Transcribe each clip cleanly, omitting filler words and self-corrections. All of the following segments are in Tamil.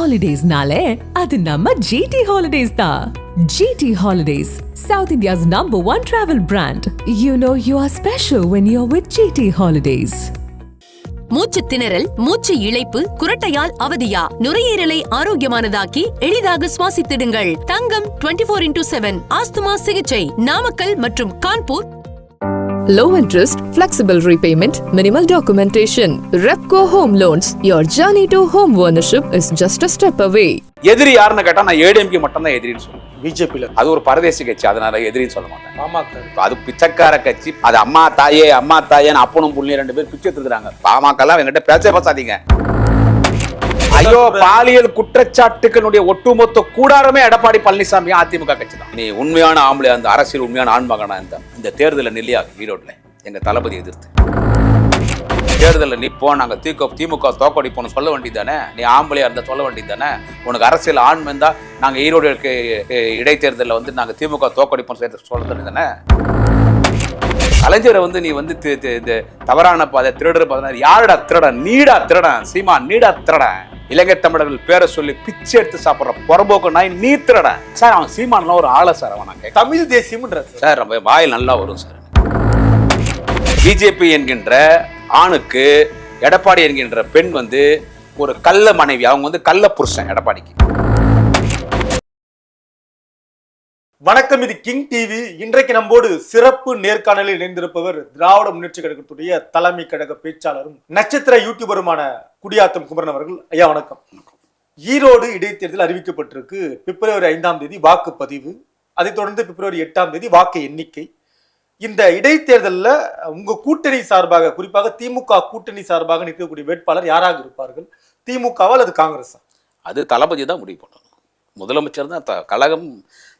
Holidays-nale, adu namma GT Holidays da. GT Holidays, South India's #1 travel brand. You know you are special when you're with GT Holidays. மூச்சு திணறல், மூச்சு இழைப்பு, குரட்டையால் அவதியா? நுரையீரலை ஆரோக்கியமானதாக்கி எளிதாக சுவாசித்திடுங்கள். தங்கம் 24x7 ஆஸ்துமா சிகிச்சை நாமக்கல் மற்றும் Kanpur. Low interest, flexible repayment, minimal documentation. Repco Home Loans. Your journey to home ownership is just a step away. எதிரி யாருன்னு கேட்டா நான் ஏடிஎம்கே மட்டும் தான் எதிரின்னு சொல்லுவேன். பிஜேபியில அது ஒரு பரதேசி கட்சி, அதனால எதிரின்னு சொல்ல மாட்டேன். பாமக அது பிச்சைக்கார கட்சி. அது அம்மா தாயேன்னு அப்பனும் புள்ளியும் 2 பேர் பிச்சை எடுத்துக்கிறாங்க. பாமக எல்லாம் என்கிட்ட பேசாதீங்க. ஐயோ, பாலியல் குற்றச்சாட்டுகளுடைய ஒட்டுமொத்த கூடாரமே எடப்பாடி பழனிசாமி அதிமுக கட்சி தான். நீ உண்மையான ஆம்பளை, அந்த அரசியல் உண்மையான ஆண்மகனா இந்த தேர்தலில் நில்லையா ஈரோட்ல எங்க தளபதி எதிர்த்து தேர்தலில் நிப்போம், நாங்க திமுக தோக்கடிப்போம் சொல்ல வேண்டியதானே? நீ ஆம்பளையா இருந்தா சொல்ல வேண்டியதானே? உனக்கு அரசியல் ஆண்மை இருந்தா நாங்க ஈரோடு இடைத்தேர்தலில் வந்து நாங்க திமுக தோக்கடிப்போம் சொல்ல வேண்டியதானே? கலைஞரை வந்து நீ வந்து தவறான பாதை திருடுற பாதை. யாருடா திருடன்? நீடா திருடன். சீமா நீடா திருடன். இலங்கை தமிழர்கள் பேரை சொல்லி பிச்சை எடுத்து சாப்பிட்ற புறம்போக்கு நாய் நீ திருடன். சார் அவன் சீமானெல்லாம் ஒரு ஆளை சார். அவன் தமிழ் தேசியம்ன்ற சார் நம்ம வாயில் நல்லா வரும் சார். பிஜேபி என்கின்ற ஆணுக்கு எடப்பாடி என்கின்ற பெண் வந்து ஒரு கள்ள மனைவி. அவங்க வந்து கள்ள புருஷன் எடப்பாடிக்கு. வணக்கம், இது கிங் டிவி. இன்றைக்கு நம்மோடு சிறப்பு நேர்காணலில் இணைந்திருப்பவர் திராவிட முன்னேற்ற கழகத்துடைய தலைமை கழக பேச்சாளரும் நட்சத்திர யூடியூபருமான குடியாத்தம் குமரன் அவர்கள். ஐயா வணக்கம். ஈரோடு இடைத்தேர்தல் அறிவிக்கப்பட்டிருக்கு. பிப்ரவரி 5ஆம் தேதி வாக்குப்பதிவு, அதைத் தொடர்ந்து பிப்ரவரி 8ஆம் தேதி வாக்கு எண்ணிக்கை. இந்த இடைத்தேர்தலில் உங்க கூட்டணி சார்பாக, குறிப்பாக திமுக கூட்டணி சார்பாக நிற்கக்கூடிய வேட்பாளர் யாராக இருப்பார்கள்? திமுகவா அல்லது காங்கிரஸா? அது தளபதி தான் முடிவு பண்ணணும். முதலமைச்சர் தான், கழகம்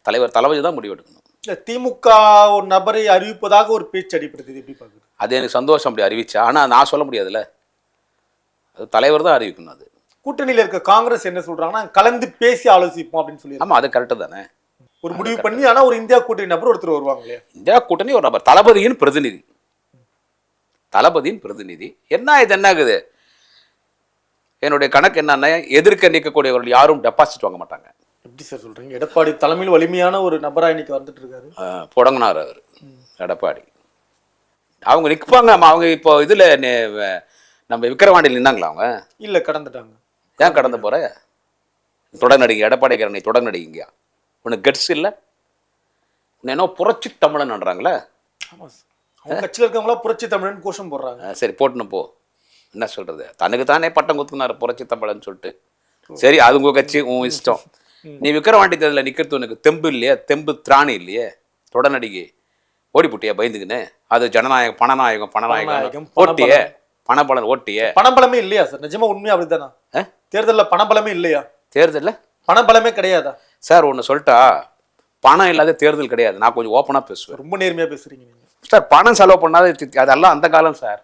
தலைவர் தளபதி தான் முடிவெடுக்கணும். இல்லை, திமுக ஒரு நபரை அறிவிப்பதாக ஒரு பேச்சு அடிப்படுது. எப்படி பார்க்குது? அது எனக்கு சந்தோஷம் அப்படி அறிவிச்சா. ஆனால் நான் சொல்ல முடியாதுல்ல, அது தலைவர் தான் அறிவிக்கணும். அது கூட்டணியில் இருக்க காங்கிரஸ் என்ன சொல்றாங்கன்னா, கலந்து பேசி ஆலோசிப்போம் அப்படின்னு சொல்லி. ஆமாம், அது கரெக்டு தானே. ஒரு முடிவு பண்ணி, ஆனால் ஒரு இந்தியா கூட்டணி நபர் ஒருத்தர் வருவாங்க இல்லையா? இந்தியா கூட்டணி ஒரு நபர், தளபதியின் பிரதிநிதி. தளபதியின் பிரதிநிதி. என்ன இது என்ன ஆகுது? என்னுடைய கணக்கு என்னன்னா, எதிர்க்க நிற்கக்கூடியவர்கள் யாரும் டெபாசிட் வாங்க மாட்டாங்க. எப்படி சார் சொல்றீங்க? எடப்பாடி தலைமையில் வலிமையான ஒரு நபரா இன்னைக்கு வந்துட்டு இருக்காரு. புடங்கினார் அவர் எடப்பாடி. அவங்க நிற்பாங்க. அவங்க இப்போ இதுல நம்ம விக்கிரவாண்டியில் நின்னாங்களா? அவங்க இல்ல, கடந்துட்டாங்க. ஏன் கடந்து போற? தொடர் நடிகை எடப்பாடி நீ தொடர் நடிகைங்கயா? உனக்கு கெட்ஸ் இல்லை? என்ன புரட்சி தமிழன்றாங்களே? ஆமா சார், அவங்க கட்சியில் இருக்கவங்களா புரட்சி தமிழன் கோஷம் போடுறாங்க. சரி, போட்டுன்னு போ. என்ன சொல்றது? தனக்கு தானே பட்டம் குத்துனாரு புரட்சி தமிழன் சொல்லிட்டு. சரி, அது உங்க கட்சி, உன் இஷ்டம். நீ விக்கிரவாண்டி தேர்தலில் நிற்கிறது உனக்கு தெம்பு இல்லையே? தெம்பு திராணி இல்லையே? தொடர் நடிகை ஓடி போட்டியா பயந்துக்குன்னு? அது ஜனநாயகம் பணநாயகம் ஓட்டிய பணபலம் ஓட்டிய பணபலமே இல்லையா சார்? நிஜமா உண்மையா அப்படித்தானா? தேர்தலில் பணபலமே இல்லையா? தேர்தலில் பணபலமே கிடையாதா சார்? ஒன்று சொல்லிட்டா, பணம் இல்லாத தேர்தல் கிடையாது. நான் கொஞ்சம் ஓப்பனாக பேசுவேன். ரொம்ப நேர்மையா பேசுறீங்க நீங்க சார். பணம் செலவு பண்ணாத அதெல்லாம் அந்த காலம் சார்.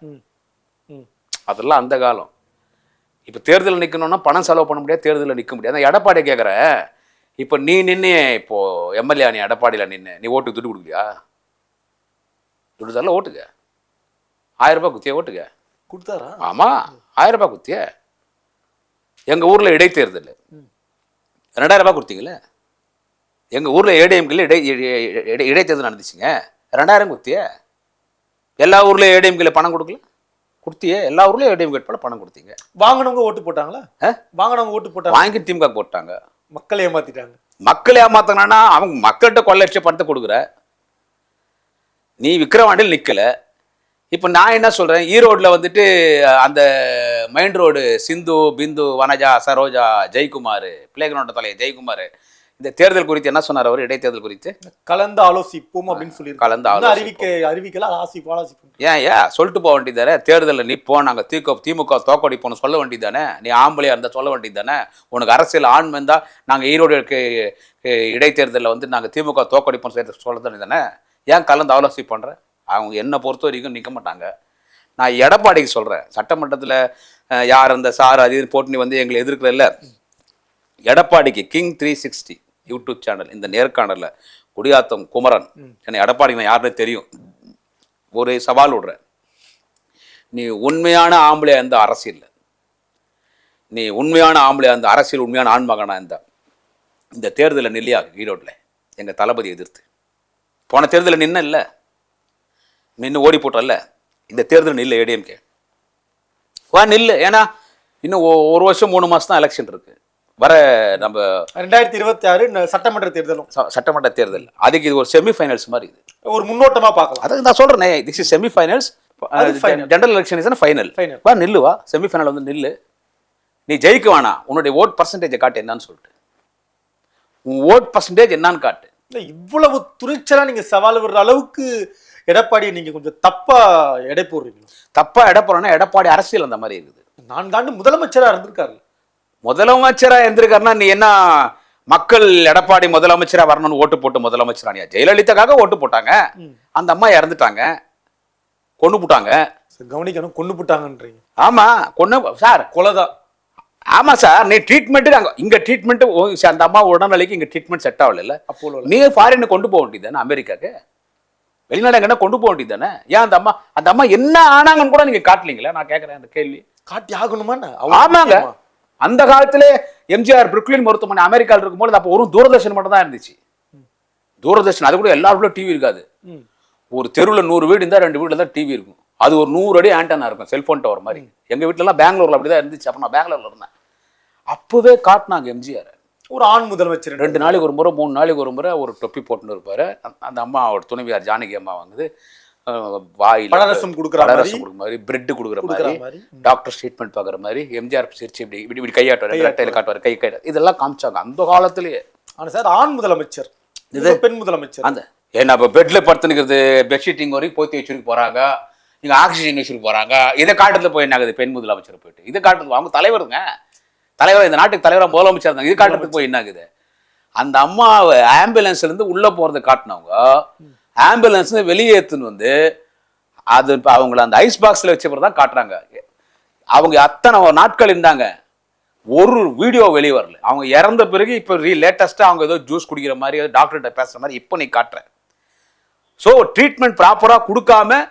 அதெல்லாம் அந்த காலம். இப்போ தேர்தலில் நிற்கணும்னா பணம் செலவு பண்ண முடியாது, தேர்தலில் நிற்க முடியாது. நான் எடப்பாடி கேட்குறேன், இப்போ நீ நின்று இப்போ எம்எல்ஏ நீ எடப்பாடியில் நின்று நீ ஓட்டுக்கு துட்டு கொடுக்கலையா? துட்டு தரல, ஓட்டுக்க. 1000 ரூபாய் குத்திய ஓட்டுக்க. கொடுத்தாரா? ஆமாம், 1000 ரூபாய் குத்திய. எங்கள் ஊரில் இடைத்தேர்தல் 2000 ரூபாய் கொடுத்தீங்களே. எங்கள் ஊரில் ஏடிஎம்கில் இடைத்தேர்தல் நடந்துச்சுங்க. 2000 குத்திய. எல்லா ஊர்லேயும் ஏடிஎம்கில் பணம் கொடுக்கல? கொடுத்தியே. எல்லா ஊர்லேயும் ஏடிஎம் கேட்பால பணம் கொடுத்தீங்க. வாங்கினவங்க ஓட்டு போட்டாங்களா? வாங்கினவங்க ஓட்டு போட்டாங்க. வாங்கி திமுக போட்டாங்க. மக்களை ஏமாத்திட்டாங்க. மக்களை ஏமாத்தாங்கன்னா அவங்க மக்கள்கிட்ட கொள்ளடிச்ச பணத்தை கொடுக்குற. நீ விக்கிரவாண்டியில் நிற்கல. இப்போ நான் என்ன சொல்கிறேன், ஈரோடில் வந்துட்டு அந்த மெயின் ரோடு சிந்து, பிந்து, வனஜா, சரோஜா, ஜெயக்குமார், பிளே கிரவுண்ட் தலைவர் ஜெயக்குமார் இந்த தேர்தல் குறித்து என்ன சொன்னார்? அவர் இடைத்தேர்தல் குறித்து கலந்து ஆலோசிப்போம் அப்படின்னு சொல்லி கலந்து அறிவிக்கல. ஏன் சொல்லிட்டு போக வேண்டியதானே? தேர்தலில் நிற்போம், நாங்கள் திமுக தோக்கடிப்போம் சொல்ல வேண்டியதானே? நீ ஆம்பளையா இருந்தால் சொல்ல வேண்டியதானே? உனக்கு அரசியல் ஆண்மை இருந்தால் நாங்கள் ஈரோடு இடைத்தேர்தலில் வந்து நாங்கள் திமுக தோக்கடிப்போம் சொல்ல வேண்டியதானே? ஏன் கலந்து ஆலோசி பண்ணுற? அவங்க என்னை பொறுத்த வரைக்கும் நிற்க மாட்டாங்க. நான் எடப்பாடிக்கு சொல்கிறேன், சட்டமன்றத்தில் யார் அந்த சார் அது போட்டு நீ வந்து எங்களை எதிர்க்கல. எடப்பாடிக்கு கிங் 360 யூடியூப் சேனல் இந்த நேர்காணலில் குடியாத்தம் குமரன், என்னை எடப்பாடி நான் யாருன்னு தெரியும், ஒரு சவால் விடுறேன். நீ உண்மையான ஆம்பளையா இருந்த அரசியல் நீ உண்மையான ஆம்பளை, அந்த அரசியல் உண்மையான ஆண்மகனா இந்த தேர்தலில் நில்லையா ஈரோட்டில் எங்கள் தளபதி எதிர்த்து? போன தேர்தலில் நின்று ஓடி போட்டல, இந்த தேர்தல் நில்ல ஏடிஎம்கே வா நில்லு. ஏன்னா இன்னும் ஒரு வருஷம் 3 மாதம் தான் எலெக்ஷன் இருக்கு. வர நம்ம 2026 சட்டமன்ற தேர்தலும் சட்டமன்ற தேர்தல், அதுக்கு இது ஒரு செமிஃபைனல்ஸ் மாதிரி. இது ஒரு முன்னோட்டமாக பார்க்கலாம். அதுக்கு நான் சொல்கிறேன், this is semi-finals, general election is final. வா நில்லு, வா செமிஃபைனல் வந்து நில்லு. நீ ஜெயிக்க வேணாம், உன்னுடைய ஓட் பர்சன்டேஜை காட்டு என்னன்னு சொல்லிட்டு, உன் ஓட் பர்சன்டேஜ் என்னன்னு காட்டு. இவ்வளவு துணிச்சலா நீங்க சவால் விடுற அளவுக்கு எடப்பாடியை நீங்க கொஞ்சம் தப்பா எடை போடுறீங்க. தப்பா எடை போறோம்னா எடப்பாடி அரசியல் அந்த மாதிரி இருக்குது. 4 ஆண்டு முதலமைச்சரா இருந்திருக்காரு. முதலமைச்சரா இருந்திருக்காருன்னா நீ என்ன மக்கள் எடப்பாடி முதலமைச்சரா வரணும்னு ஓட்டு போட்டு முதலமைச்சரானியா? ஜெயலலிதாக்காக ஓட்டு போட்டாங்க, அந்த அம்மா இறந்துட்டாங்க, கொண்டு போட்டாங்க. கவனிக்கணும், கொண்டு போட்டாங்கன்றீங்க. ஆமா, கொண்டு சார் கொலைதான். ஆமா சார், நீ ட்ரீட்மெண்ட்டு இங்க ட்ரீட்மெண்ட், அந்த அம்மா உடல்நிலைக்கு இங்க ட்ரீட்மெண்ட் செட் ஆகல. அப்போ நீ ஃபாரின் கொண்டு போக வேண்டியது தானே, அமெரிக்காக்கு வெளிநாடு எங்கன்னா கொண்டு போக வேண்டியது தானே. ஏன் அந்த அம்மா என்ன ஆனாங்கன்னு கூட நீங்க காட்டலீங்களா? நான் கேட்கறேன் அந்த கேள்வி. காட்டி ஆகணுமா? ஆமாங்க, அந்த காலத்துல எம்ஜிஆர் புருக்லின் மருத்துவமனை அமெரிக்காவில் இருக்கும்போது அப்போ ஒரு தூரதர்ஷன் மட்டும் தான் இருந்துச்சு. தூரதர்ஷன், அது கூட எல்லாருக்குள்ள டிவி இருக்காது. ஒரு தெருவில் 100 வீடு இருந்தால் 2 வீடுல தான் டிவி இருக்கும். அது ஒரு 100 அடி ஆண்டனா இருக்கும், செல்போன் டவர் மாதிரி. எங்க வீட்டுலலாம் பெங்களூர்ல அப்படிதான் இருந்துச்சு. அப்போ நான் பெங்களூர்ல இருந்தேன். அப்பவே காட்டினாங்க எம்ஜிஆர். ஒரு ஆண் முதலமைச்சர் 2 நாளைக்கு ஒரு முறை 3 நாளைக்கு ஒரு முறை ஒரு தொப்பி போட்டுன்னு இருப்பாரு. அந்த அம்மா அவர் துணைவியார் ஜானகி அம்மா வந்து வாயில் பழரசம் கொடுக்குற மாதிரி, பிரெட் கொடுக்குற மாதிரி, டாக்டர் ட்ரீட்மெண்ட் பார்க்குற மாதிரி, எம்ஜிஆர் சிரிச்சு இப்படி இப்படி கையாட்டுவார், ரெட்டையில காட்டுவார், கை இதெல்லாம் காமிச்சாங்க அந்த காலத்திலேயே. ஆனா சார், ஆண் முதலமைச்சர், இது பெண் முதலமைச்சர். அந்த ஏன்னா இப்போ பெட்ல படுத்துனுக்கிறது, பெட்ஷீட்டிங் வரைக்கும் போத்தி வச்சுருக்கு போறாங்க, நீங்க ஆக்சிஜன் வச்சுருக்கு போறாங்க. இதை காட்டுறது போய் என்ன ஆகுது? பெண் முதலமைச்சர் போயிட்டு இதை காட்டுறது, அவங்க தலைவருங்க, தலைவர், இந்த நாட்டுக்கு தலைவராக முதலமைச்சர் இருந்தாங்க, இது காட்டுறதுக்கு போய் என்ன ஆகுது? அந்த அம்மாவை ஆம்புலன்ஸ்ல இருந்து உள்ள போறதை காட்டினவங்க ஆம்புலன்ஸ் வெளியேற்றுன்னு வந்து அது அவங்கள அந்த ஐஸ் பாக்ஸ்ல வச்ச பிறகு தான் காட்டுறாங்க. அவங்க அத்தனை நாட்கள் இருந்தாங்க, ஒரு வீடியோ வெளியே வரல. அவங்க இறந்த பிறகு இப்போ லேட்டஸ்டா அவங்க ஏதோ ஜூஸ் குடிக்கிற மாதிரி, ஏதோ டாக்டர்கிட்ட பேசுற மாதிரி இப்போ நீ காட்டுற. ஸோ ட்ரீட்மெண்ட் ப்ராப்பரா கொடுக்காம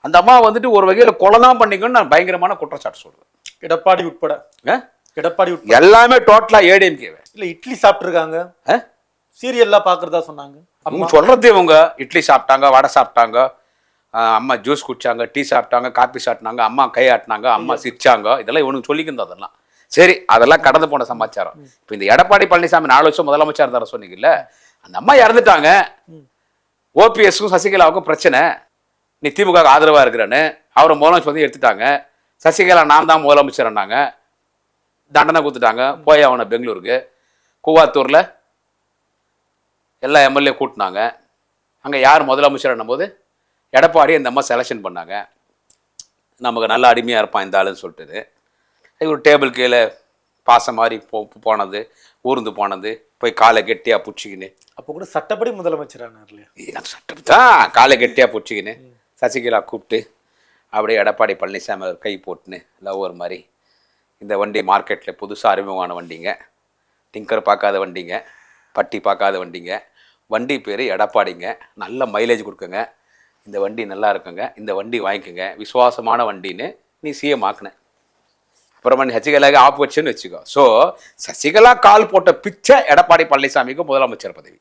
அந்த அம்மா வந்துட்டு ஒரு வகையில கொலை தான் பண்ணிக்கணும்னு நான் பயங்கரமான குற்றச்சாட்டு சொல்லுவேன். எடப்பாடி உட்பட எல்லாமே டோட்டலா ஏடிஎம்கே. இல்ல இட்லி சாப்பிட்டுருக்காங்க, சீரியல்லாம் பாக்குறதா சொன்னாங்க. அவங்க சொல்றது, இவங்க இட்லி சாப்பிட்டாங்க, வடை சாப்பிட்டாங்க, அம்மா ஜூஸ் குடிச்சாங்க, டீ சாப்பிட்டாங்க, காப்பி சாப்பிட்டாங்க, அம்மா கை ஆட்டினாங்க, அம்மா சிரிச்சாங்க, இதெல்லாம் இவனுக்கு சொல்லிக்கிறது. அதெல்லாம் சரி, அதெல்லாம் கடந்து போன சமாச்சாரம். இப்போ இந்த எடப்பாடி பழனிசாமி 4 வருஷம் முதலமைச்சர் தர சொன்னீங்கல்ல, அந்த அம்மா இறந்துட்டாங்க. ஓபிஎஸ்க்கும் சசிகலாவுக்கும் பிரச்சனை, நீ திமுக ஆதரவா இருக்கிறேன்னு அவரை முதலமைச்சர் வந்து எடுத்துட்டாங்க. சசிகலா நான் தான் முதலமைச்சர்னாங்க, தண்டனை கொடுத்துட்டாங்க, போய் அவனை பெங்களூருக்கு. கூவாத்தூர்ல எல்லா எம்எல்ஏ கூட்டினாங்க. அங்கே யார் முதலமைச்சர்னும் போது எடப்பாடி இந்த அம்மா செலெக்ஷன் பண்ணாங்க. நமக்கு நல்ல அடிமையாக இருப்பான் இந்த ஆளுன்னு சொல்லிட்டு ஒரு டேபிள் கீழே பாசம் மாதிரி போனது, ஊர்ந்து போனது, போய் காலை கெட்டியாக பிடிச்சிக்கின்னு. அப்போ கூட சட்டப்படி முதலமைச்சர் ஆனார் இல்லையா? சட்டப்படி தான் காலை கெட்டியாக பிடிச்சிக்கின்னு சசிகலா கூப்பிட்டு அப்படியே எடப்பாடி பழனிசாமி அவர் கை போட்டுன்னு லவ்வர் மாதிரி. இந்த வண்டி மார்க்கெட்டில் புதுசாக அறிமுகமான வண்டிங்க, டிங்கர் பார்க்காத வண்டிங்க, பட்டி பார்க்காத வண்டிங்க. வண்டி பேர் எடப்பாடிங்க, நல்ல மைலேஜ் கொடுக்குங்க, இந்த வண்டி நல்லா இருக்குங்க, இந்த வண்டி வாங்கிக்கோங்க, விசுவாசமான வண்டின்னு நீ சிஎம் ஆக்குன. அப்புறமா நீ சசிகலாவுக்கு ஆப்பு வச்சுன்னு வச்சுக்கோ. ஸோ சசிகலா கால் போட்ட பிச்சை எடப்பாடி பழனிசாமிக்கு முதலமைச்சர் பதவி.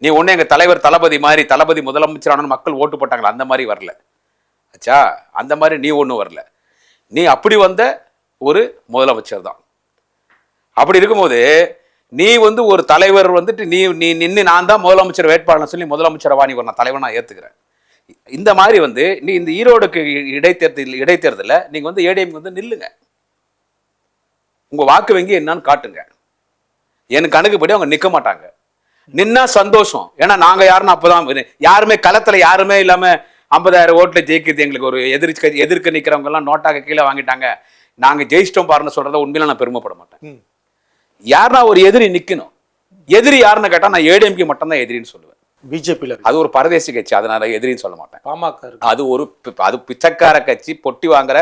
நீ ஒன்று எங்கள் தலைவர் தளபதி மாதிரி, தளபதி முதலமைச்சரான மக்கள் ஓட்டு போட்டாங்களா, அந்த மாதிரி வரல ஆச்சா, அந்த மாதிரி நீ ஒன்றும் வரல. நீ அப்படி வந்த ஒரு முதலமைச்சர் தான். அப்படி இருக்கும்போது நீ வந்து ஒரு தலைவர் வந்துட்டு நீ நீ நின்று நான் தான் முதலமைச்சர் வேட்பாளர்னு சொல்லி முதலமைச்சரை வாணி ஒரு நான் தலைவர் நான் ஏற்றுக்கிறேன். இந்த மாதிரி வந்து நீ இந்த ஈரோடுக்கு இடைத்தேர்தலில் நீங்கள் வந்து ஏடிஎம்க்கு வந்து நில்லுங்க, உங்கள் வாக்கு வங்கி என்னன்னு காட்டுங்க. எனக்கு கணக்குப்படி அவங்க நிற்க மாட்டாங்க. நின்னா சந்தோஷம், ஏன்னா நாங்கள் யாருன்னா அப்போதான் யாருமே களத்தில் யாருமே இல்லாமல் 50,000 ஓட்டில் ஜெயிக்கிறது எங்களுக்கு ஒரு எதிர்க்க நிற்கிறவங்க எல்லாம் நோட்டாக கீழே வாங்கிட்டாங்க, நாங்கள் ஜெயிச்சிட்டோம் பாருன்னு சொல்றத உண்மையில நான் பெருமைப்பட மாட்டேன். யாருன்னா ஒரு எதிரி நிக்கணும். எதிரி யாருன்னு கேட்டா நான் ஏடிஎம்கே மட்டும் தான் எதிரின்னு சொல்லுவேன். பிஜேபி அது ஒரு பரதேசி கட்சி, அதனால எதிரின்னு சொல்ல மாட்டேன். பாமக அது பிச்சைக்கார கட்சி, பொட்டி வாங்குற,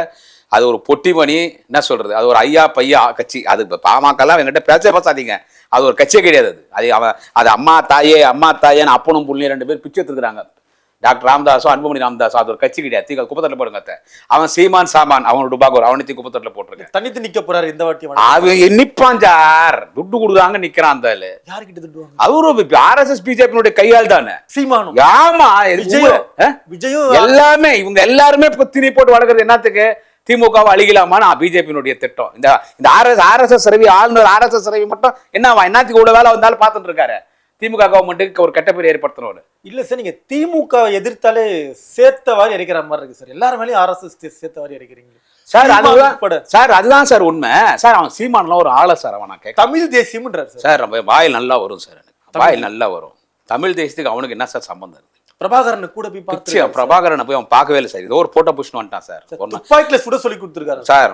அது ஒரு பொட்டிமணி, என்ன சொல்றது, அது ஒரு ஐயா பையா கட்சி. அது பாமக எல்லாம் என்கிட்ட பேசாதீங்க, அது ஒரு கட்சியே கிடையாது. அது அம்மா தாயேன்னு அப்பனும் புள்ளியும் 2 பேர் பிச்சை எடுத்துக்கிறாங்க. டாக்டர் ராமதாஸோ அன்புமணி ராமதாஸோ அது ஒரு கட்சி கிடையாது. தீக்க குப்பத்தட்டில் போடுங்க. அவன் சீமான் சாமான் அவனோட டுபாகூர் அவனை தீ குப்பத்தட்டில் போட்டிருக்கேன். தனித்து நிக்க போறாரு இந்த வாட்டி. அவன் நிப்பான் சார், துட்டு கொடுக்குறாங்க நிக்கிறான். அந்த ஆளு யாருக்கிட்ட துட்டு? அவரு RSS பிஜேபியினுடைய கையால் தானே. சீமானும் ஆமா, விஜயும் எல்லாமே இவங்க எல்லாருமே திணி போட்டு வளர்க்கறது என்னத்துக்கு? திமுகவை அழிக்கலாமான்னு பிஜேபியினுடைய திட்டம். இந்த RSS ரவி ஆளுநர் RSS ரவி மட்டும் என்னத்துக்கு இவ்வளவு வேலை வந்தாலும் பார்த்துட்டு இருக்காரு. திமுக கவர்மெண்ட்டுக்கு ஒரு கெட்ட பேர் ஏற்படுத்தணும். இல்ல சார், நீங்க திமுக எதிர்த்தாலே சேர்த்தவாரி அடிக்கிற மாதிரி இருக்கு சார். எல்லாரும் மேலேயும் RSS சேர்த்தவாரி அடிக்கிறீங்க சார். அதுதான் சார் உண்மை சார். அவன் சீமான்லாம் ஒரு ஆள சார். அவன் நான் தமிழ் தேசியம்ன்றார் சார். நம்ம வாயில் நல்லா வரும் சார். எனக்கு வாயில் நல்லா வரும். தமிழ் தேசத்துக்கு அவனுக்கு என்ன சார் சம்பந்தம் இருக்கு? பிரபாகரன் கூட போய் பார்த்து பிரபாகரனை போய் அவன் பார்க்கவே இல்லை சார். ஏதோ ஒரு போட்டோ புஷ்னு வந்துட்டான் சார். துப்பாக்கில சுட சொல்லி கொடுத்துருக்காரு சார்.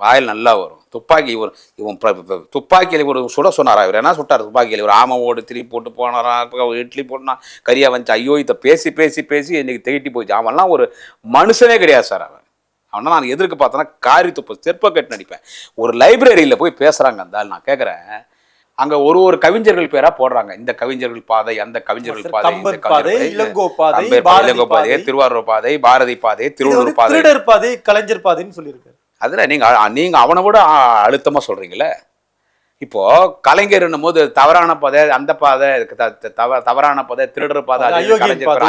வாயில் நல்லா வரும். துப்பாக்கி இவன் துப்பாக்கியில் ஒரு சுட சொன்னாரா? இவர் என்ன சுட்டார் துப்பாக்கியில்? ஒரு ஆமை ஓடு திருப்பி போட்டு போனாரா? இட்லி போட்டுனா கரியா வந்துச்சு. ஐயோ இதை பேசி பேசி பேசி இன்னைக்கு திகட்டி போச்சு. அவன்லாம் ஒரு மனுஷனே கிடையாது சார். அவனா நான் எதிர்க்கு பார்த்தோன்னா காரி துப்பு செருப்ப கட்டு நடிப்பேன். ஒரு லைப்ரரியில் போய் பேசுகிறாங்க அந்த ஆள். நான் கேட்குறேன், அங்கே ஒரு கவிஞர்கள் பேரா போடுறாங்க. இந்த கவிஞர்கள் பாதை, அந்த கவிஞர்கள் பாதை, இளங்கோ பாதை, திருவாரூர் பாதை, பாரதி பாதை, திருவள்ளூர் பாதை, திருடர் பாதை, கலைஞர் பாதைன்னு சொல்லியிருக்காரு. அதில் நீங்கள் அவனை விட அழுத்தமாக சொல்கிறீங்களே. இப்போ கலைஞர்னும் போது தவறான பாதை, அந்த பாதை தவறான பாதை, திருடர் பாதை,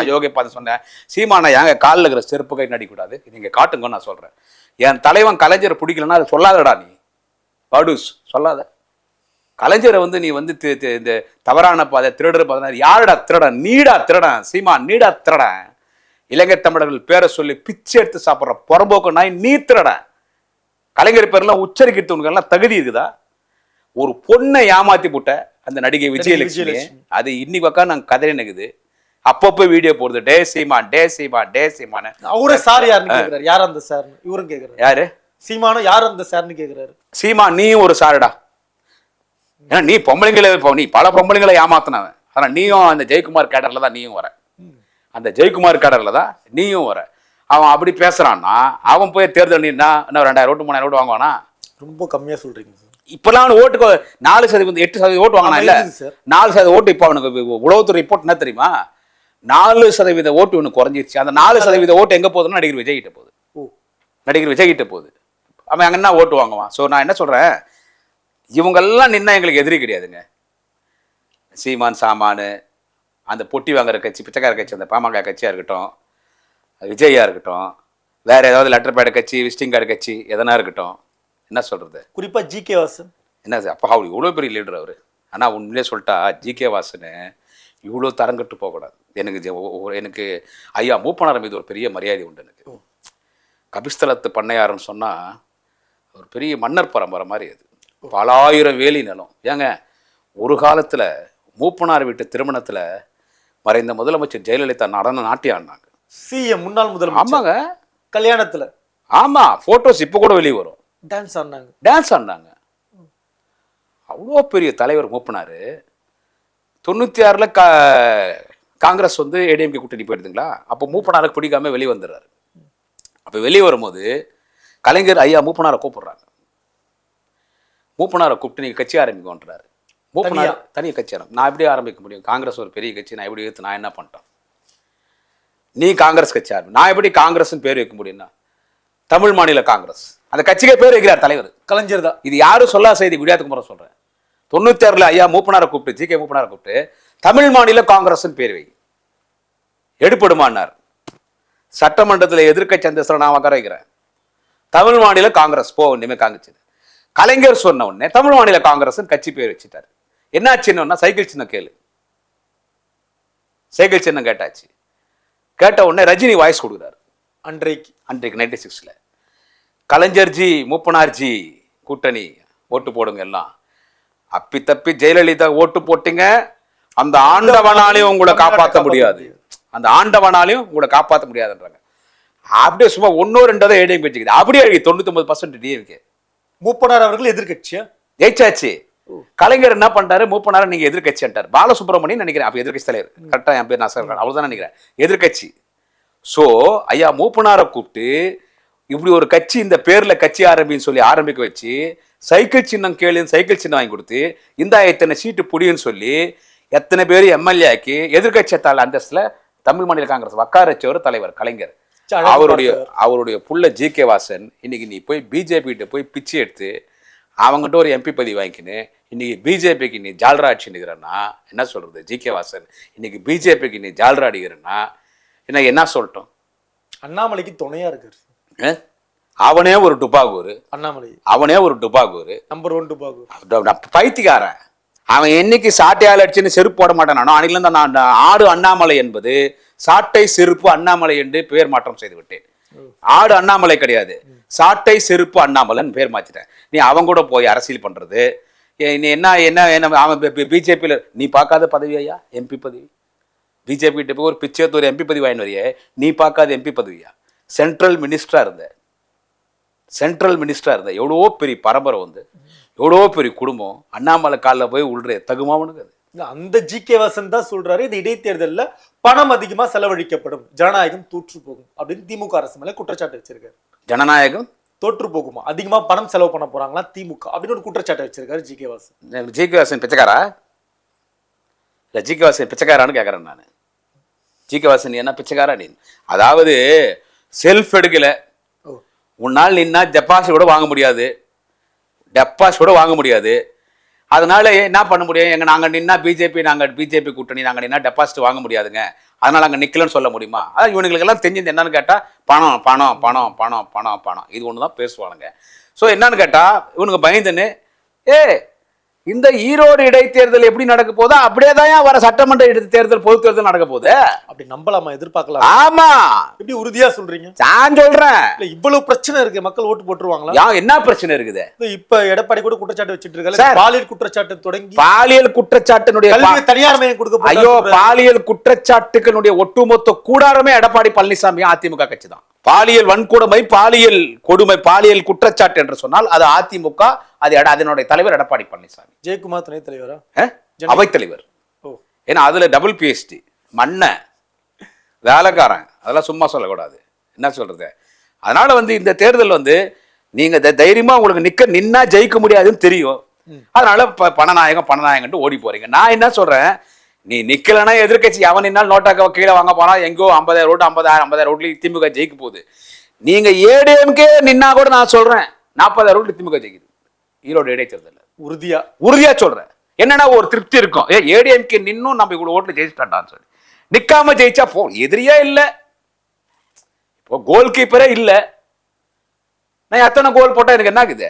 அயோக்கிய பாதை சொன்னேன். சீமானை ஏங்க காலில் இருக்கிற செருப்பு கை நடிக்கூடாது? நீங்கள் காட்டுங்கன்னு நான் சொல்கிறேன். என் தலைவன் கலைஞரை பிடிக்கலன்னா அதை சொல்லாதடா. நீ படுஸ் சொல்லாத. கலைஞரை நீ இந்த தவறான பாதை, திருடர் பாதை, யாருடா திருடன்? நீடா திருடன். சீமா நீடா திருடன். இலங்கை தமிழர்கள் பேரை சொல்லி பிச்சை எடுத்து சாப்பிட்ற புறம்போக்கு நாய் நீ திருடன். கலைஞர் பேரெல்லாம் உச்சரிக்கிறதுலாம் தகுதி இருக்குதா? ஒரு பொண்ணை ஏமாத்தி போட்ட அந்த நடிகை விஜயலட்சுமி, அது இன்னி பக்கம் நாங்கள் கதை நினைக்குது. அப்பப்போ வீடியோ போடுது, டே சீமான், டே சீமான், டே சீமான். அவரே சார் யாருன்னு கேட்கிறாரு. யார் அந்த சார்? இவரும் கேட்கிறாரு. யாரு? சீமானும் யார் அந்த சார்னு கேட்கிறாரு. சீமான் நீயும் ஒரு சாருடா. ஏன்னா நீ பொம்பளைங்களை நீ பல பொம்பளைங்களை ஏமாத்தினவன். ஆனால் நீயும் அந்த ஜெயக்குமார் கேடர்ல தான் நீயும் வர. அந்த ஜெயக்குமார் கேடர்ல தான் நீயும் வர. அவன் அப்படி பேசுறான்னா அவன் போய் தேர்தல் நின்னா என்ன 2000 ஓட்டு 3000 ஓட்டு வாங்குவானா? ரொம்ப கம்மியா சொல்றீங்க. இப்பெல்லாம் ஓட்டுக்கு 4% 8% ஓட்டு வாங்கினா இல்ல 4% ஓட்டு. இப்போ அவனுக்கு உளவுத்துறை ரிப்போர்ட் என்ன தெரியுமா? 4% ஓட்டு ஒன்று குறைஞ்சிருச்சு. அந்த 4% ஓட்டு எங்க போகுதுன்னா நடிகர் விஜய் கிட்ட போகுது. நடிகர் விஜய் கிட்ட போகுது. அவன் அங்கே என்ன ஓட்டு வாங்குவான்? ஸோ நான் என்ன சொல்றேன், இவங்கெல்லாம் நின்னா எங்களுக்கு எதிரி கிடையாதுங்க. சீமான் சாமானு, அந்த பொட்டி வாங்குற கட்சி, பிச்சைக்கார கட்சி, அந்த பாமக கட்சியாக இருக்கட்டும், விஜயா இருக்கட்டும், வேற ஏதாவது லெட்டர் பேட் கட்சி, விசிட்டிங் கார்டு கட்சி எதனா இருக்கட்டும், என்ன சொல்றது, குறிப்பா ஜி.கே. வாசன் என்ன அப்போ அவர் இவ்வளோ பெரிய லீடர் அவர். ஆனால் உண்மையிலே சொல்லிட்டா ஜி.கே. வாசனு இவ்வளோ தரங்கட்டு போகக்கூடாது. எனக்கு ஐயா மூப்பனார் மீது ஒரு பெரிய மரியாதை உண்டு. எனக்கு கபிஸ்தலத்து பண்ணையாருன்னு சொன்னால் ஒரு பெரிய மன்னர் பரம்பரை மாதிரி. அது பல ஆயிரம் வேலி நிலம். ஏங்க ஒரு காலத்தில் மூப்பனார் வீட்டு திருமணத்தில் மறைந்த முதலமைச்சர் ஜெயலலிதா நாட்டியம் ஆடினாங்க. சிஎம் முன்னாள் முதலமைச்சர். ஆமாங்க, கல்யாணத்தில். ஆமாம், ஃபோட்டோஸ் இப்போ கூட வெளியே வரும். டான்ஸ் ஆடினாங்க. அவ்வளோ பெரிய தலைவர் மூப்பனார். 96 காங்கிரஸ் ஏடிஎம்கே கூட்டணி போயிடுதுங்களா. அப்போ மூப்பனாருக்கு பிடிக்காம வெளியே வந்துடுறாரு. அப்போ வெளியே வரும்போது கலைஞர் ஐயா மூப்பனாரை கூப்பிடுறாங்க. மூப்பனாரை கூப்பிட்டு நீங்கள் கட்சி ஆரம்பிக்கன்றாரு. மூப்பனார் தனியாக கட்சி நான் எப்படி ஆரம்பிக்க முடியும்? காங்கிரஸ் ஒரு பெரிய கட்சி, நான் எப்படி எடுத்து நான் என்ன பண்ணிட்டேன்? நீ காங்கிரஸ் கட்சி ஆரம்பி. நான் எப்படி காங்கிரஸ்ன்னு பேர் வைக்க முடியும்னா தமிழ் மாநில காங்கிரஸ் அந்த கட்சிக்கே பேர் வைக்கிறார் தலைவர் கலைஞர் தான். இது யாரும் சொல்லா செய்தி குடியாத்துக்கு முறை சொல்றேன். 96 ஐயா மூப்பனாரை கூப்பிட்டு, ஜி.கே. மூப்பனாரை கூப்பிட்டு தமிழ் மாநில காங்கிரஸ் பேர் வை. எடுப்படுமான்னார். சட்டமன்றத்தில் எதிர்க்கட்சி அந்தஸ்தில் நான் உட்கார வைக்கிறேன். தமிழ் மாநில காங்கிரஸ் போ இனிமே காங்கிச்சு. கலைஞர் சொன்ன உடனே தமிழ் மாநில காங்கிரஸ் கட்சி பேர் வச்சுட்டாரு. என்ன சின்னம்னா சைக்கிள் சின்னம் கேளு. சைக்கிள் சின்னம் கேட்டாச்சு. கேட்ட உடனே ரஜினி வாய்ஸ் கொடுக்குறாரு. அன்றைக்கு 96 கலைஞர்ஜி மூப்பனார்ஜி கூட்டணி ஓட்டு போடுங்க எல்லாம். அப்பி தப்பி ஜெயலலிதா ஓட்டு போட்டீங்க, அந்த ஆண்டவனாலையும் உங்களை காப்பாற்ற முடியாது, அந்த ஆண்டவனாலையும் உங்களை காப்பாற்ற முடியாதுன்றாங்க. அப்படியே சும்மா 1-2 தான் ஏடிஎம் கட்சிக்குது. அப்படியே 99% டிஎம்கே. மூப்பனார் அவர்கள் எதிர்கட்சியா ஜெயிச்சாச்சு. கலைஞர் என்ன பண்றாரு, மூப்பனார் நீங்க எதிர்கட்சின்றார். பாலசுப்ரமணியன் நினைக்கிறேன் அப்ப எதிர்கட்சி தலைவர், கரெக்டா என் பேர் நான் அவ்வளவுதான் நினைக்கிறேன், எதிர்கட்சி. சோ ஐயா மூப்பனாரை கூப்பிட்டு இப்படி ஒரு கட்சி இந்த பேர்ல கட்சி ஆரம்பின்னு சொல்லி ஆரம்பிக்க வச்சு சைக்கிள் சின்னம் கேளுன்னு சைக்கிள் சின்னம் வாங்கி கொடுத்து இந்த எத்தனை சீட்டு புடியுன்னு சொல்லி எத்தனை பேர் எம்எல்ஏ ஆக்கி எதிர்கட்சி அந்தஸ்துல தமிழ் மாநில காங்கிரஸ் வக்கார வச்சவர் தலைவர் கலைஞர். அவருடைய புள்ள ஜி.கே. வாசன் இன்னைக்கு நீ போய் பிஜேபி கிட்ட போய் பிச்சை எடுத்து அவங்ககிட்ட ஒரு எம்பி பதவி வாங்கிக்கின்னு இன்னைக்கு பிஜேபிக்கு நீ ஜால்ரா அடிச்சுன்னுக்கிறன்னா என்ன சொல்றது? ஜி.கே. வாசன் இன்னைக்கு பிஜேபிக்கு நீ ஜால்ரா அடிக்கிறன்னா என்ன சொல்லட்டும்? அண்ணாமலைக்கு துணையா இருக்கு. அவனே ஒரு டுபாகூர், அண்ணாமலை அவனே ஒரு டுபாகூர், நம்பர் 1 டுபாகூர், பைத்தியக்காரன். அவன் என்னைக்கு சாட்டையால் அடிச்சுன்னு செருப்பு போட மாட்டானோ அன்னைக்குல இருந்து நான் ஆடு அண்ணாமலை என்பது சாட்டை செருப்பு அண்ணாமலை என்று பெயர் மாற்றம் செய்து விட்டேன். ஆடு அண்ணாமலை கிடையாது, சாட்டை செருப்பு அண்ணாமலைன்னு பேர் மாத்திட்டேன். நீ அவங்க கூட போய் அரசியல் பண்றது நீ என்ன என்ன என்ன அவன் பிஜேபியில் நீ பார்க்காத பதவி ஐயா எம்பி பதவி. பிஜேபி கிட்ட போய் ஒரு பிச்சையத்து ஒரு எம்பி பதவி வாங்கிட்டு வரையே, நீ பார்க்காத எம்பி பதவியா? சென்ட்ரல் மினிஸ்டரா இருந்த எவ்வளோ பெரிய பரம்பரை வந்து எவ்வளோ பெரிய குடும்பம் அண்ணாமலை காலில் போய் உள்றே தகுமாவனுக்கு அது. அந்த ஜி.கே. வாசன் தான் சொல்றாரு இந்த இடைத்தேர்தலில் பணம் அதிகமா செலவழிக்கப்படும், ஜனநாயகம் தோற்று போகும் அப்படின்னு திமுக அரசு மேல குற்றச்சாட்டு வச்சிருக்காரு. ஜனநாயகம் தோற்று போகுமா, அதிகமா பணம் செலவு பண்ண போறாங்களா திமுக அப்படின்னு ஒரு குற்றச்சாட்டு வச்சிருக்காரு ஜி.கே. வாசன். ஜி.கே. வாசன் பிச்சைக்காரா இல்லை ஜி.கே. வாசன் பிச்சைக்காரான்னு கேட்குறேன் நான். ஜி.கே. வாசன் என்ன பிச்சைக்காரா நீ? அதாவது செல்ஃப் எடுக்கல, உன்னால் நின்னா டெபாசிட் கூட வாங்க முடியாது. அதனால என்ன பண்ண முடியும்? நாங்கள் நின்னா பிஜேபி கூட்டணி நாங்கள் நின்னா டெபாசிட் வாங்க முடியாதுங்க, அதனால அங்கே நிக்கலன்னு சொல்ல முடியுமா? அதான் இவனுங்களுக்கெல்லாம் தெரிஞ்சது என்னன்னு கேட்டால் பணம் பணம் பணம் பணம் பணம் பணம் இது ஒன்று தான் பேசுவானுங்க. ஸோ என்னன்னு கேட்டால் இவனுக்கு பயந்துன்னு இந்த ஈரோடு இடைத்தேர்தல் எப்படி நடக்க போதோ அப்படியே தான் வர சட்டமன்ற இடைத்தேர்தல் பொது தேர்தல் நடக்க போகுது. அப்படி நம்பலாமா, எதிர்பார்க்கலாம்? ஆமா, எப்படி உறுதியா சொல்றீங்க? நான் சொல்றேன், இவ்வளவு பிரச்சனை இருக்கு, மக்கள் ஓட்டு போட்டுருவாங்களா? என்ன பிரச்சனை இருக்குது? இப்ப எடப்பாடி கூட குற்றச்சாட்டு வச்சிட்டு இருக்காரு, பாலியல் குற்றச்சாட்டு தொடங்கி பாலியல் குற்றச்சாட்டினுடைய தனியார் மையம் கொடுக்க. ஐயோ, பாலியல் குற்றச்சாட்டுகளுடைய ஒட்டுமொத்த கூடாரமே எடப்பாடி பழனிசாமி அதிமுக கட்சி தான். பாலியல் வன்கொடுமை, பாலியல் கொடுமை, பாலியல் குற்றச்சாட்டு என்று சொன்னால் அது அதிமுக, அதனுடைய தலைவர் எடப்பாடி பழனிசாமி. ஜெயக்குமார் துணை தலைவரா? அவைத்தலைவர். ஏன்னா அதுல டபுள் பிஎஸ்டி மண்ண வேலைக்காரன், அதெல்லாம் சும்மா சொல்லக்கூடாது. என்ன சொல்றது? அதனால இந்த தேர்தல் நீங்க தைரியமா உங்களுக்கு நின்னா ஜெயிக்க முடியாதுன்னு தெரியும். அதனால பணநாயகம் ஓடி போறீங்க. நான் என்ன சொல்றேன், நீ நிக்கலன்னா எதிர்கட்சி அவன் நின்னால் நோட்டாக்க கீழே வாங்க போனா எங்கோ 50,000 ஓட்டு 50,000 ஓட்டுல திமுக ஜெயிக்க போகுது. நீங்க ஏடிஎம்கே நின்னா கூட நான் சொல்றேன் 40,000 ஓட்டு திமுக ஜெயிக்குது ஈரோடு இடைத்தேர்தல். உறுதியா சொல்றேன். என்னன்னா ஒரு திருப்தி இருக்கும், ஏடிஎம்கே நின்னும் நம்ம இவ்வளவு ஓட்டுல ஜெயிச்சுட்டான்னு சொல்லி. நிக்காம ஜெயிச்சா எதிரியா இல்ல, இப்போ கோல் கீப்பரே இல்ல, நான் எத்தனை கோல் போட்டா எனக்கு என்ன ஆகுது?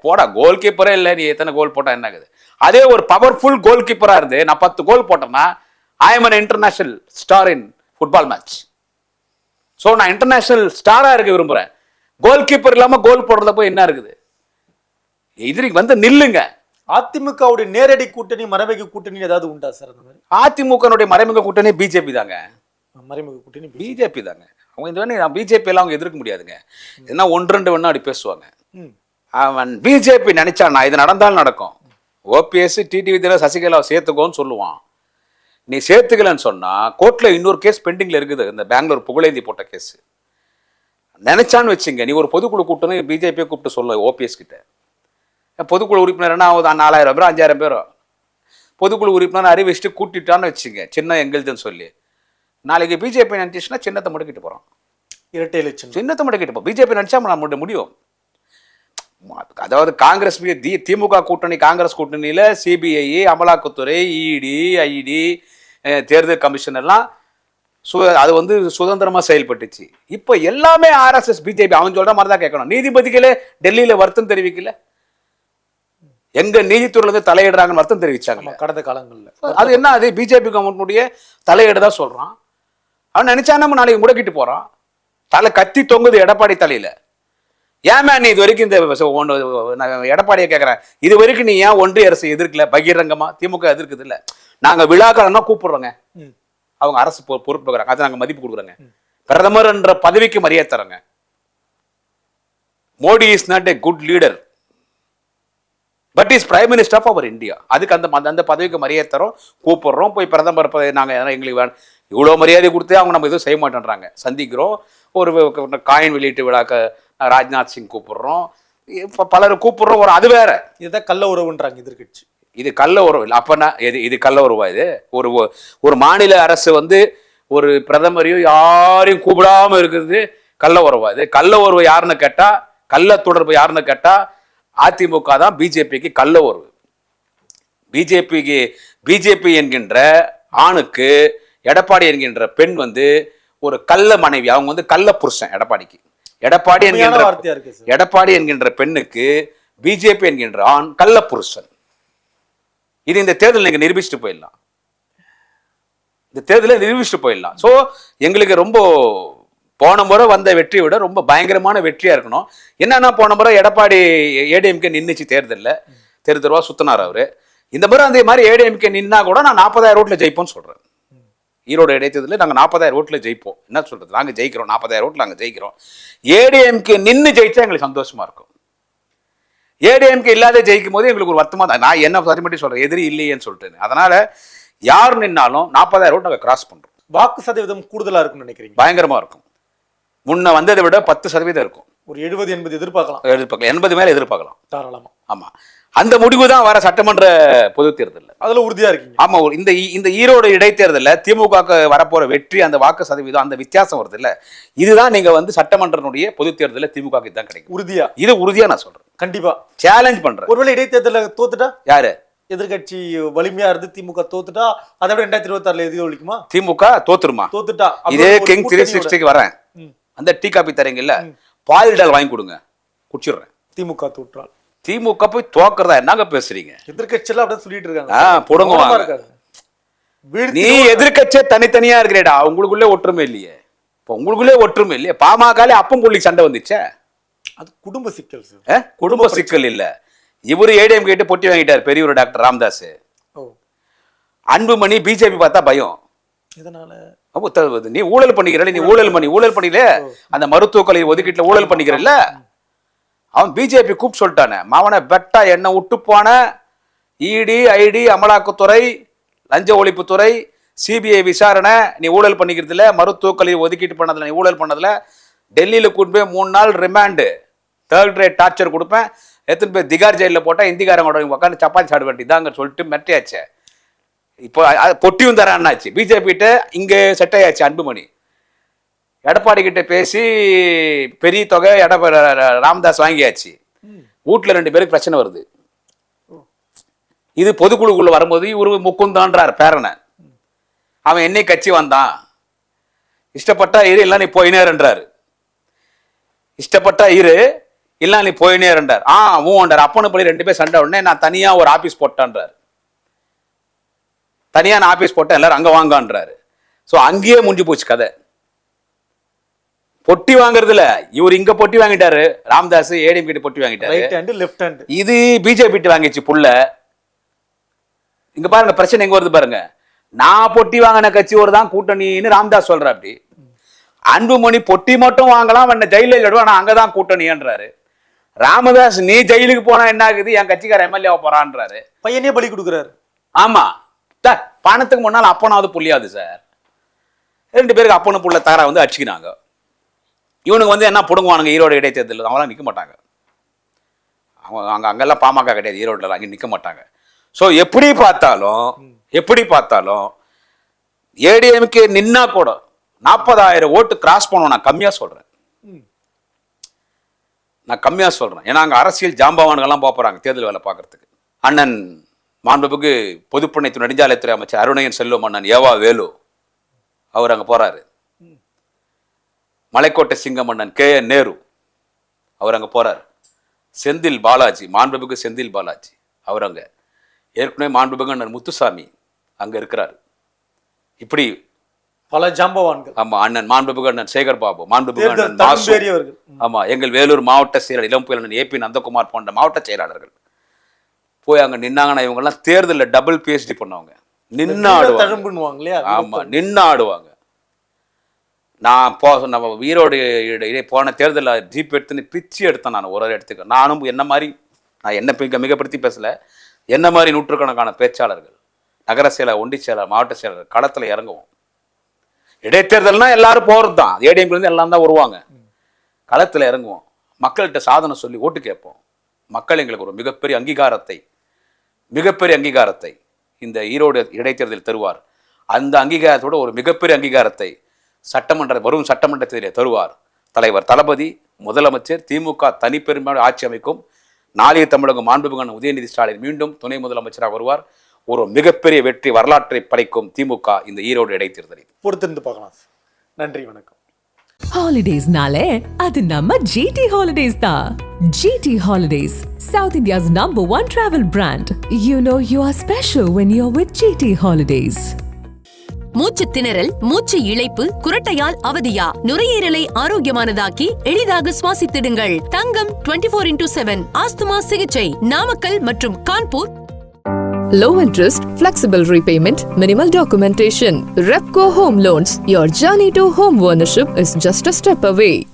போடா, கோல் கீப்பரே இல்லை, நீ எத்தனை கோல் போட்டா என்ன ஆகுது? அதே ஒரு பவர்ஃபுல் கோல் கீப்பரா இருந்து நான் 10 கோல் போட்டேன்னா I am an international star in football match. So நான் இன்டர்நேஷனல் ஸ்டாரா இருக்க விரும்புறேன். கோல் கீப்பர் இல்லாம கோல் போடுறத போய் என்ன இருக்குது? எதிரிக்கு நில்லுங்க. அதிமுகவுடைய நேரடி கூட்டணி மறைமுக கூட்டணி ஏதாவது உண்டா சார்? அந்த மாதிரி அதிமுக மறைமுக கூட்டணி பிஜேபி தாங்க. மறைமுக கூட்டணி பிஜேபி தாங்க. அவங்க இந்த பிஜேபி எல்லாம் அவங்க எதிர்க்க முடியாதுங்க. என்ன 1-2 வேணா அப்படி பேசுவாங்க. அவன் பிஜேபி நினைச்சா நான் இது நடந்தாலும் நடக்கும். ஓபிஎஸ் டிடிவி தின சசிகலாவை சேர்த்துக்கோன்னு சொல்லுவான். நீ சேர்த்துக்கலன்னு சொன்னா கோர்ட்ல இன்னொரு கேஸ் பெண்டிங்ல இருக்குது, இந்த பெங்களூர் புகழேந்தி போட்ட கேஸ். நினைச்சான்னு வச்சுங்க, நீ ஒரு பொதுக்குழு கூட்டணும் பிஜேபியை கூப்பிட்டு சொல்ல ஓபிஎஸ் கிட்ட. பொதுக்குழு உறுப்பினர்னா 4,000 பேர் 5,000 பேரோ பொதுக்குழு உறுப்பினர் அறிவிச்சுட்டு கூட்டிட்டான்னு வச்சுங்க, சின்ன எங்களுதுன்னு சொல்லி. நாளைக்கு பிஜேபி நினைச்சுன்னா சின்னத்தை முடக்கிட்டு போறோம். இரட்டை எலெக்ஷன் சின்னத்தை முடக்கிட்டு போறோம். பிஜேபி நினைச்சா நம்ம முடியும். அதாவது காங்கிரஸ் திமுக கூட்டணி, காங்கிரஸ் கூட்டணியில சிபிஐ, அமலாக்கத்துறை, இடி, ஐடி, தேர்தல் கமிஷன் எல்லாம் அது சுதந்திரமா செயல்பட்டுச்சு. இப்ப எல்லாமே ஆர்எஸ்எஸ் பிஜேபி அவன் சொல்ற மாதிரி தான் கேட்கணும். நீதிபதிகளே டெல்லியில வருத்தம் தெரிவிக்கல, எங்க நீதித்துறையில தலையிடுறாங்கன்னு வருத்தம் தெரிவிச்சாங்க கடந்த காலங்கள்ல. அது என்ன, அது பிஜேபி கவர்மெண்ட்டுடைய தலையீடு தான் சொல்றான். அவன் நினைச்சா நம்ம நாளைக்கு முடக்கிட்டு போறான். தலை கத்தி தொங்குது எடப்பாடி தலையில. ஏன் நீ இது வரைக்கும் இந்த எடப்பாடியை கேட்கறேன், இது வரைக்கும் நீ ஏன் ஒன்றிய அரசு எதிர்க்கல? பகிரங்கமா திமுக எதிர்க்குது இல்ல, நாங்க விழாக்கள்னா கூப்பிடுறோங்க, அவங்க அரசு பொறுப்பு அதை நாங்க மதிப்பு கொடுக்குறோங்க. பிரதமர் என்ற பதவிக்கு மரியாதை தரோங்க. Modi is not a good leader but is prime minister of our India. அதுக்கு அந்த பதவிக்கு மரியாதை தரோம், கூப்பிடுறோம். போய் பிரதமர் நாங்க எங்களுக்கு வேணும் இவ்வளவு மரியாதை கொடுத்து அவங்க நம்ம எதுவும் செய்ய மாட்டேன்றாங்க. சந்திக்கிறோம், ஒரு காயின் வெளியீட்டு விழாக்க ராஜ்நாத் சிங் கூப்பிடுறோம், பலரை கூப்பிடுறோம். அது வேற, இதுதான் கள்ள உறவுன்றாங்க எதிர்கட்சி. இது கள்ள உறவு இல்லை. அப்பனா இது கள்ள உறவா? இது ஒரு மாநில அரசு ஒரு பிரதமரையும் யாரையும் கூப்பிடாம இருக்கிறது கள்ள உறவு. அது கள்ள உறவு யாருன்னு கேட்டா, கள்ள தொடர்பு யாருன்னு கேட்டா அதிமுக தான் பிஜேபிக்கு கள்ள உறவு. பிஜேபி என்கின்ற ஆணுக்கு எடப்பாடி என்கின்ற பெண் வந்து ஒரு கள்ள மனைவி, அவங்க வந்து கள்ள புருஷன் எடப்பாடிக்கு. எடப்பாடி என்கின்ற பெண்ணுக்கு பிஜேபி என்கின்ற ஆண் கள்ள புருஷன். இது இந்த தேர்தல் நீங்க நிரூபிச்சுட்டு போயிடலாம். இந்த தேர்தலை நிரூபிச்சுட்டு போயிடலாம். ஸோ எங்களுக்கு ரொம்ப போன முறை வந்த வெற்றியை விட ரொம்ப பயங்கரமான வெற்றியா இருக்கணும். என்னன்னா, போன முறை எடப்பாடி ஏடிஎம்கே நின்றுச்சு தேர்தல் சுத்தினார் அவரு. இந்த முறை அந்த மாதிரி ஏடிஎம்கே நின்னா கூட நான் 40,000 ஓட்டுல ஜெயிப்போம்னு சொல்றேன். ஈரோடு இடைத்தேர்தலில் நாங்கள் 40,000 ஓட்டுல ஜெயிப்போம். என்ன சொல்றது, நாங்கள் ஜெயிக்கிறோம், 40,000 ஓட்டுல நாங்கள் ஜெயிக்கிறோம். ஏடிஎம்கே நின்று ஜெயிச்சா எங்களுக்கு சந்தோஷமா இருக்கும். ஏடிஎம்கே இல்லாத ஜெயிக்கும் போது எங்களுக்கு ஒரு வருத்தமா தான். நான் என்ன மட்டும் சொல்றேன், எதிரி இல்லையேன்னு சொல்லிட்டு. அதனால யார் நின்னாலும் 40,000 ஓட்டு நாங்கள் கிராஸ் பண்றோம். வாக்கு சதவீதம் கூடுதலா இருக்கும்னு நினைக்கிறீங்க? பயங்கரமா இருக்கும். முன்ன வந்ததை விட 10% இருக்கும். ஒரு 70-80 எதிர்பார்க்கலாம். 80 மேல எதிர்பார்க்கலாம் தாராளமா. ஆமா, அந்த முடிவு தான் வர சட்டமன்ற பொது தேர்தல். அதுல உறுதியா இருக்கீங்க? ஆமா, இந்த ஈரோடு இடைத்தேர்தலில் திமுக வரப்போற வெற்றி, அந்த வாக்கு சதவீதம், அந்த வித்தியாசம் வருது இல்ல, இதுதான் நீங்க வந்து சட்டமன்றனுடைய பொது தேர்தலில் திமுக தான் கிடைக்கும். உறுதியா? இது உறுதியா நான் சொல்றேன். கண்டிப்பா சேலஞ்ச் பண்றேன். ஒருவேளை இடைத்தேர்தலில் தோத்துட்டா, யாரு எதிர்கட்சி வலிமையா இருந்து திமுக தோத்துட்டா, அதை விட 2026 எதிரொலிக்குமா? திமுக தோத்துருமா? இதே கிங் 360 வரேன், அந்த டீ காப்பி தரீங்கல்ல, பாலிடால் வாங்கி கொடுங்க, குடிச்சிடுறேன். திமுக தோற்றால் திமுக போய் தோக்குறதா என்னங்க பேசுறீங்க? எதிர்கட்சியெல்லாம் அப்படியே சொல்லிட்டு இருக்காங்க. போடுங்க. நீ எதிர்கட்சியே தனித்தனியா இருக்கிறேடா, உங்களுக்குள்ளே ஒற்றுமை இல்லையே. இப்போ உங்களுக்குள்ளே ஒற்றுமை இல்லையே. பாமகலே அப்பம் புள்ளி சண்டை வந்துச்சே, அது குடும்ப சிக்கல். குடும்ப சிக்கல் இல்ல. இவரு ஏடிஎம் கேட்டு பொட்டி வாங்கிட்டார் பெரியவர் டாக்டர் ராமதாஸ். அன்புமணி பிஜேபி பார்த்தா பயம். நீ ஊழல் பண்ணிக்கிற, நீ ஊழல் பண்ணல, அந்த மருத்துவக் கல்வி ஒதுக்கீட்டுல ஊழல் பண்ணிக்கிறல்ல, அவன் பிஜேபி கூப்பிட்டு சொல்லிட்டானே, மாவன பெட்டா என்ன விட்டு போன இடி ஐடி அமலாக்கத்துறை லஞ்ச ஒழிப்புத்துறை சிபிஐ விசாரணை, நீ ஊழல் பண்ணிக்கிறதுல, மருத்துவக் கல்வி ஒதுக்கீட்டு பண்ணதுல, நீ ஊழல் பண்ணதுல, டெல்லியில கூட்டு போய் 3 நாள் ரிமாண்டு, 3rd ரேட் டார்ச்சர் கொடுப்பேன், எத்தனை பேர் திகார் ஜெயிலில் போட்டா இந்திக்காரங்களோட உட்காந்து சப்பாத்தி சாப்பிட வேண்டியதாங்க சொல்லிட்டு மெட்டையாச்சு. இப்போ பொட்டியும் தரான்னாச்சு. பிஜேபி கிட்ட இங்க செட் ஆயாச்சு அன்புமணி. எடப்பாடி கிட்ட பேசி பெரிய தொகை ராமதாஸ் வாங்கியாச்சு. வீட்டுல 2 பேருக்கு பிரச்சனை வருது. இது பொதுக்குழுக்குள்ள வரும்போது இவரு முக்குந்தான்றார் பேரனை. அவன் என்னை கட்சி வந்தான், இஷ்டப்பட்டா இரு இல்ல நீ போயினேன்றாரு. இஷ்டப்பட்டா இரு இல்ல நீ போயினேன்றார். ஊன்றார். அப்பனு போய் 2 பேர் சண்டை. உடனே நான் தனியா ஒரு ஆபீஸ் போட்டான்றார். தனியா நான் ஆபீஸ் போட்டேன், எல்லாரும் அங்க வாங்கன்றாரு. சோ அங்கேயே முடிஞ்சு போச்சு கதை. பொட்டி வாங்குறதுல இவர் இங்க பொட்டி வாங்கிட்டாரு, ராமதாஸ் ஏடிஎம் கிட்ட பொட்டி வாங்கிட்டாரு. இது பிஜேபி கிட்ட வாங்கிச்சு புள்ள. இங்க பாருங்க பிரச்சனை எங்க வருது பாருங்க. நான் பொட்டி வாங்கின கட்சி ஒரு தான் கூட்டணின்னு ராமதாஸ் சொல்ற. அப்படி அன்புமணி பொட்டி மட்டும் வாங்கலாம், என்ன ஜெயில ஆனா அங்கதான் கூட்டணின்றாரு. ராமதாஸ் நீ ஜெயிலுக்கு போனா என்ன ஆகுது, என் கட்சிக்கார எம்எல்ஏ போறான்றாரு. பையனே பலி கொடுக்குறாரு. ஆமா, பணத்துக்கு முன்னால் அப்பனாவது புள்ளியாது சார். 2 பேருக்கு அப்பனு புள்ள தாரா வந்து அடிச்சுக்கினாங்க. இவனுக்கு வந்து என்ன புடுங்குவானுங்க ஈரோடு இடைத்தேர்தல், அவங்களாம் நிற்க மாட்டாங்க. அவங்க அங்கெல்லாம் பாமக கிடையாது, ஈரோடுல அங்கே நிற்க மாட்டாங்க. ஸோ எப்படி பார்த்தாலும் ஏடிஎம்கே நின்னா கூட 40,000 ஓட்டு கிராஸ் பண்ணுவோம். நான் கம்மியா சொல்றேன். ஏன்னா அங்கே அரசியல் ஜாம்பவான்கள்லாம் போறாங்க தேர்தல் வேலை பார்க்கறதுக்கு. அண்ணன் மாண்புமிகு பொதுப்பணித்துறை நெடுஞ்சாலைத்துறை அமைச்சர் அருணையன் செல்வம் அண்ணன் ஏவா வேலு அவர் அங்கே போறாரு. மலைக்கோட்டை சிங்கம் அண்ணன் KN நேரு அவர் அங்கே போறாரு. செந்தில் பாலாஜி, மாண்புமிகு செந்தில் பாலாஜி அவர் அங்கே. ஏற்கனவே மாண்புமிகு அண்ணன் முத்துசாமி அங்கே இருக்கிறாரு. இப்படி பல ஜாம்பவான்கள். ஆமா, அண்ணன் மாண்புமிகு அண்ணன் சேகர் பாபு, மாண்புமிகு அண்ணன் மாசு, ஆமா எங்கள் வேலூர் மாவட்ட செயலாளர் இளம் புயல் அண்ணன் AP நந்தகுமார் போன்ற மாவட்ட செயலாளர்கள் போய் அங்க நின்னாங்கன்னா இவங்கெல்லாம் தேர்தலில் டபுள் PhD பண்ணவங்க. நின்னாடுவாங்க. நான் நம்ம ஈரோடு போன தேர்தலில் ஜீப் எடுத்துன்னு பிச்சு எடுத்தேன். நான் ஒரு இடத்துக்கு நானும் என்ன மாதிரி, நான் என்ன மிகப்படுத்தி பேசல, என்ன மாதிரி நூற்றுக்கணக்கான பேச்சாளர்கள், நகர செயலர், ஒண்டி செயலர், மாவட்ட செயலர் களத்தில் இறங்குவோம். இடைத்தேர்தல்னா எல்லாரும் போகிறது தான், ஏடிஎம்லேருந்து எல்லாம் தான் வருவாங்க. களத்தில் இறங்குவோம், மக்கள்கிட்ட சாதனை சொல்லி ஓட்டு கேட்போம். மக்கள் எங்களுக்கு ஒரு மிகப்பெரிய அங்கீகாரத்தை இந்த ஈரோடு இடைத்தேர்தல் தருவார். அந்த அங்கீகாரத்தோட ஒரு மிகப்பெரிய அங்கீகாரத்தை வரும் சட்டமன்றத்திலே தருவார் தலைவர் தளபதி, முதலமைச்சர், திமுக தனிப்பெரும்பான்மை ஆட்சி அமைக்கும். நாளைய தமிழகம் மாண்புமிகு உதயநிதி ஸ்டாலின் மீண்டும் துணை முதலமைச்சராக வருவார். ஒரு மிகப்பெரிய வெற்றி வரலாற்றை படைக்கும் திமுக இந்த ஈரோடு இடைத்தேர்தலில். பொறுத்திருந்து பார்க்கலாம். நன்றி, வணக்கம். Holidays-nale, adu namma GT Holidays da. GT Holidays, South India's #1 travel brand. You know you are special when you're with GT Holidays. மூச்சு திணறல், மூச்சு இழைப்பு, குரட்டையால் அவதியா, நுரையீரலை ஆரோக்கியமானதாக்கி எளிதாக சுவாசித்திடுங்கள். தங்கம் 24/7 ஆஸ்துமா சிகிச்சை நாமக்கல் மற்றும் Kanpur. Low interest, flexible repayment, minimal documentation. Repco Home Loans. Your journey to home ownership is just a step away.